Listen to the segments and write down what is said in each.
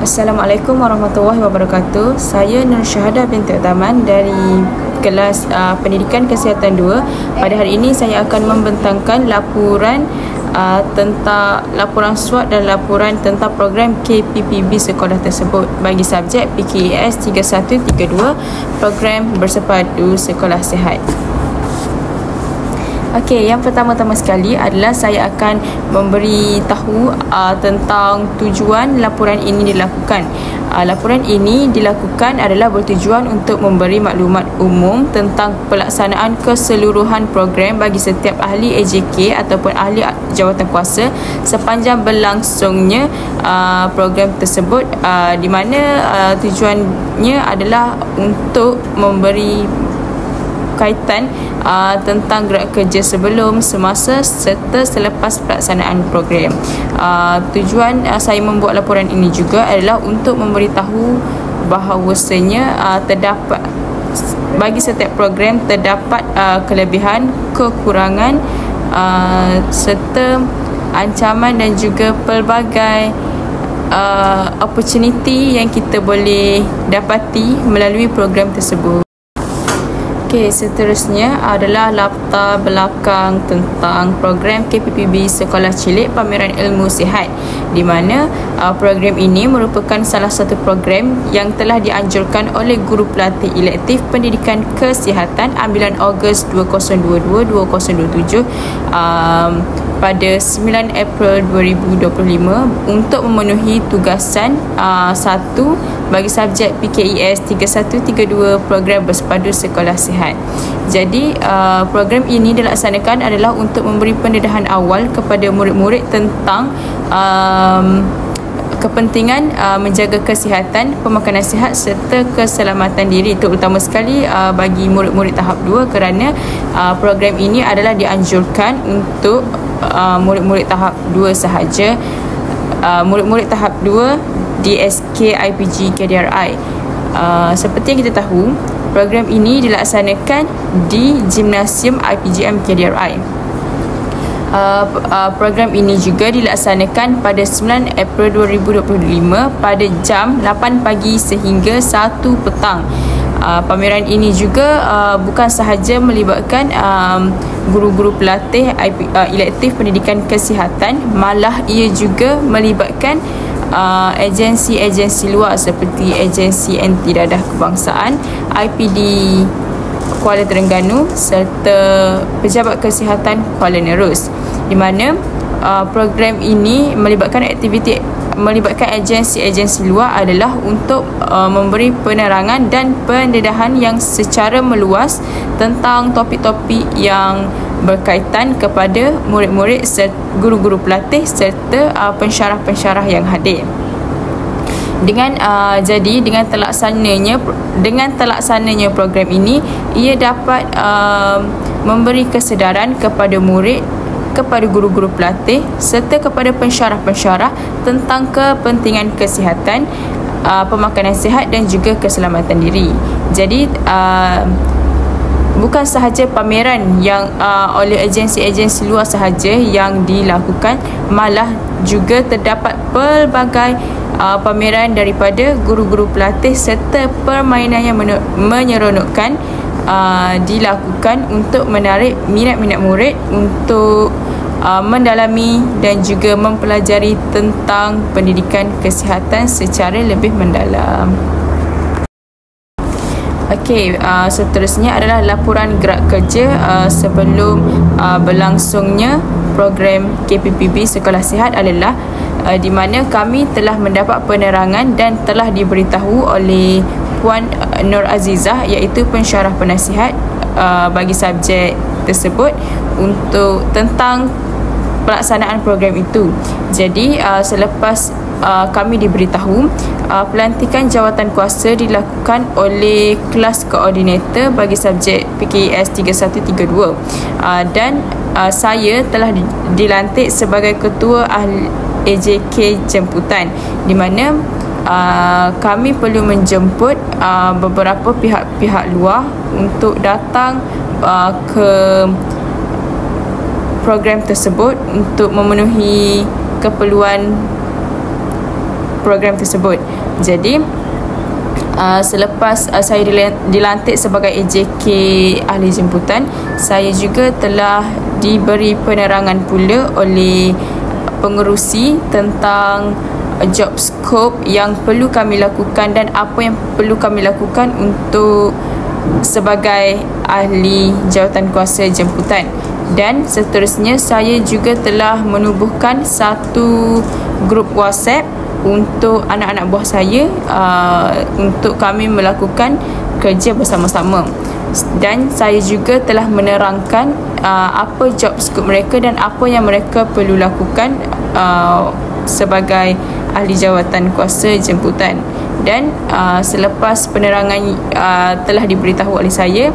Assalamualaikum warahmatullahi wabarakatuh. Saya Nur Syahadah binti Uthman dari kelas Pendidikan Kesihatan 2. Pada hari ini saya akan membentangkan laporan tentang laporan SWOT dan laporan tentang program KPPB sekolah tersebut bagi subjek PKES 3132, program bersepadu sekolah sihat. Okey, yang pertama-tama sekali adalah saya akan memberitahu tentang tujuan laporan ini dilakukan. Laporan ini dilakukan adalah bertujuan untuk memberi maklumat umum tentang pelaksanaan keseluruhan program bagi setiap ahli AJK ataupun ahli jawatankuasa sepanjang berlangsungnya program tersebut, di mana tujuannya adalah untuk memberi kaitan tentang gerak kerja sebelum, semasa serta selepas pelaksanaan program. Tujuan saya membuat laporan ini juga adalah untuk memberitahu bahawasanya terdapat bagi setiap program terdapat kelebihan, kekurangan serta ancaman dan juga pelbagai opportunity yang kita boleh dapati melalui program tersebut. Okey, seterusnya adalah latar belakang tentang program KPPB Sekolah Cilik Pameran Ilmu Sihat, di mana program ini merupakan salah satu program yang telah dianjurkan oleh Guru Pelatih Elektif Pendidikan Kesihatan ambilan Ogos 2022-2027 pada 9 April 2025 untuk memenuhi tugasan 1 bagi subjek PKES 3132, program bersepadu sekolah sihat. Jadi program ini dilaksanakan adalah untuk memberi pendedahan awal kepada murid-murid tentang kepentingan menjaga kesihatan, pemakanan sihat serta keselamatan diri, terutama sekali bagi murid-murid tahap 2, kerana program ini adalah dianjurkan untuk murid-murid tahap 2 sahaja. Murid-murid tahap 2 DSK IPG KDRI. Seperti yang kita tahu, program ini dilaksanakan di Gimnasium IPGM KDRI. Program ini juga dilaksanakan pada 9 April 2025 pada jam 8 pagi sehingga 1 petang. Pameran ini juga bukan sahaja melibatkan guru-guru pelatih elektif pendidikan kesihatan, malah ia juga melibatkan agensi-agensi luar seperti Agensi Anti Dadah Kebangsaan, IPD Kuala Terengganu serta Pejabat Kesihatan Kuala Nerus, di mana program ini melibatkan agensi-agensi luar adalah untuk memberi penerangan dan pendedahan yang secara meluas tentang topik-topik yang berkaitan kepada murid-murid, guru-guru pelatih serta pensyarah-pensyarah yang hadir. Dengan terlaksananya program ini, ia dapat memberi kesedaran kepada murid, kepada guru-guru pelatih serta kepada pensyarah-pensyarah tentang kepentingan kesihatan, pemakanan sihat dan juga keselamatan diri. Jadi bukan sahaja pameran yang oleh agensi-agensi luar sahaja yang dilakukan, malah juga terdapat pelbagai pameran daripada guru-guru pelatih serta permainan yang menyeronokkan dilakukan untuk menarik minat-minat murid untuk mendalami dan juga mempelajari tentang pendidikan kesihatan secara lebih mendalam. Okey, seterusnya adalah laporan gerak kerja sebelum berlangsungnya program KPPB Sekolah Sihat adalah di mana kami telah mendapat penerangan dan telah diberitahu oleh Puan Nur Azizah, iaitu pensyarah penasihat bagi subjek tersebut untuk tentang pelaksanaan program itu. Jadi selepas kami diberitahu, pelantikan jawatankuasa dilakukan oleh kelas koordinator bagi subjek PKES 3132 dan saya telah dilantik sebagai ketua ahli AJK jemputan, di mana kami perlu menjemput beberapa pihak-pihak luar untuk datang ke program tersebut untuk memenuhi keperluan program tersebut. Jadi selepas saya dilantik sebagai AJK ahli jemputan, saya juga telah diberi penerangan pula oleh pengerusi tentang job scope yang perlu kami lakukan dan apa yang perlu kami lakukan untuk sebagai ahli jawatankuasa jemputan. Dan seterusnya, saya juga telah menubuhkan satu grup WhatsApp untuk anak-anak buah saya untuk kami melakukan kerja bersama-sama. Dan saya juga telah menerangkan apa job scope mereka dan apa yang mereka perlu lakukan sebagai ahli jawatan kuasa jemputan. Dan selepas penerangan telah diberitahu oleh saya,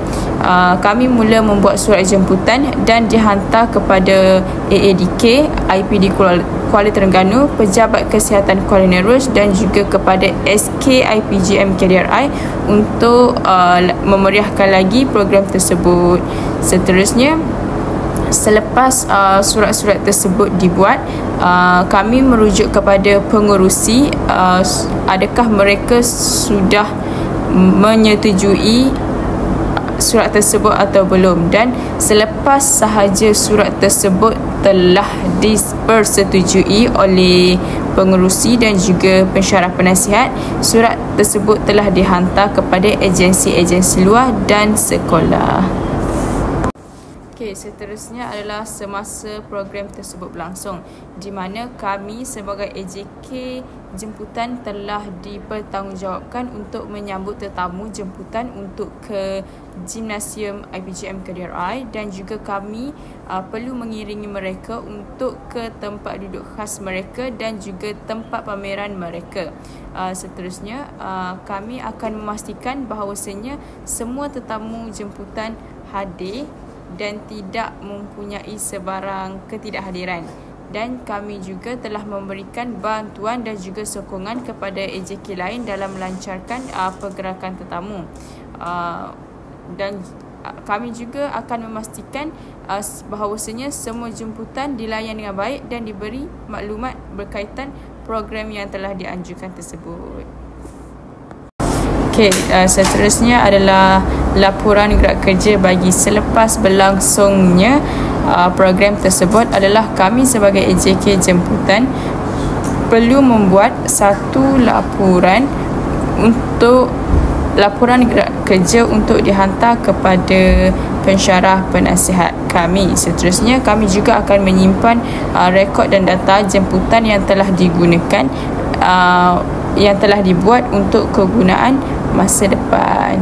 kami mula membuat surat jemputan dan dihantar kepada AADK IPD Kuala Terengganu, Pejabat Kesihatan Kuala Nerus dan juga kepada SK IPGM KDRI untuk memeriahkan lagi program tersebut. Seterusnya, selepas surat-surat tersebut dibuat, kami merujuk kepada pengerusi adakah mereka sudah menyetujui surat tersebut atau belum. Dan selepas sahaja surat tersebut telah dipersetujui oleh pengerusi dan juga pensyarah penasihat, surat tersebut telah dihantar kepada agensi-agensi luar dan sekolah. Seterusnya adalah semasa program tersebut berlangsung, di mana kami sebagai AJK jemputan telah dipertanggungjawabkan untuk menyambut tetamu jemputan untuk ke Gimnasium IPGM KDRI, dan juga kami perlu mengiringi mereka untuk ke tempat duduk khas mereka dan juga tempat pameran mereka. Seterusnya, kami akan memastikan bahawasanya semua tetamu jemputan hadir dan tidak mempunyai sebarang ketidakhadiran. Dan kami juga telah memberikan bantuan dan juga sokongan kepada AJK lain dalam melancarkan pergerakan tetamu. Dan kami juga akan memastikan bahawasanya semua jemputan dilayan dengan baik dan diberi maklumat berkaitan program yang telah dianjurkan tersebut. Seterusnya adalah laporan gerak kerja bagi selepas berlangsungnya program tersebut adalah kami sebagai AJK jemputan perlu membuat satu laporan gerak kerja untuk dihantar kepada pensyarah penasihat kami. Seterusnya, kami juga akan menyimpan rekod dan data jemputan yang telah digunakan, yang telah dibuat untuk kegunaan masa depan.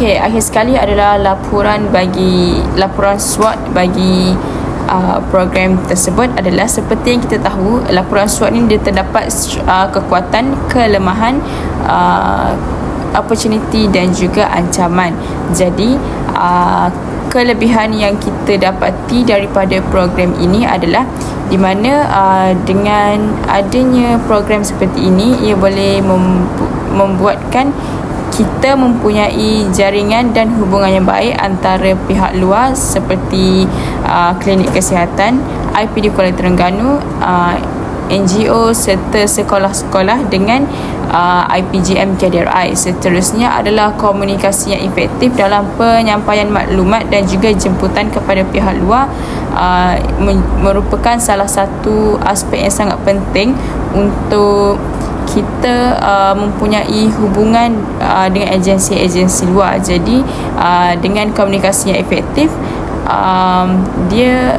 Akhir sekali adalah laporan SWOT bagi program tersebut adalah seperti yang kita tahu, laporan SWOT ni dia terdapat kekuatan, kelemahan, opportunity dan juga ancaman. Jadi kelebihan yang kita dapati daripada program ini adalah di mana dengan adanya program seperti ini, ia boleh membuatkan kita mempunyai jaringan dan hubungan yang baik antara pihak luar seperti klinik kesihatan, IPD Kuala Terengganu, NGO serta sekolah-sekolah dengan IPGM KDRI. Seterusnya adalah komunikasi yang efektif dalam penyampaian maklumat dan juga jemputan kepada pihak luar merupakan salah satu aspek yang sangat penting untuk kita mempunyai hubungan dengan agensi-agensi luar. Jadi dengan komunikasi yang efektif, dia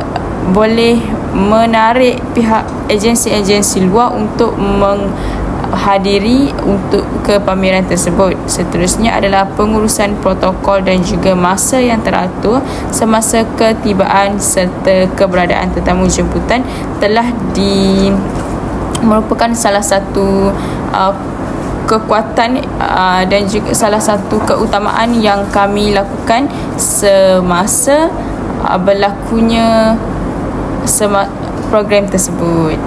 boleh menarik pihak agensi-agensi luar untuk menghadiri untuk ke pameran tersebut. Seterusnya adalah pengurusan protokol dan juga masa yang teratur semasa ketibaan serta keberadaan tetamu jemputan telah merupakan salah satu kekuatan dan juga salah satu keutamaan yang kami lakukan semasa berlakunya program tersebut.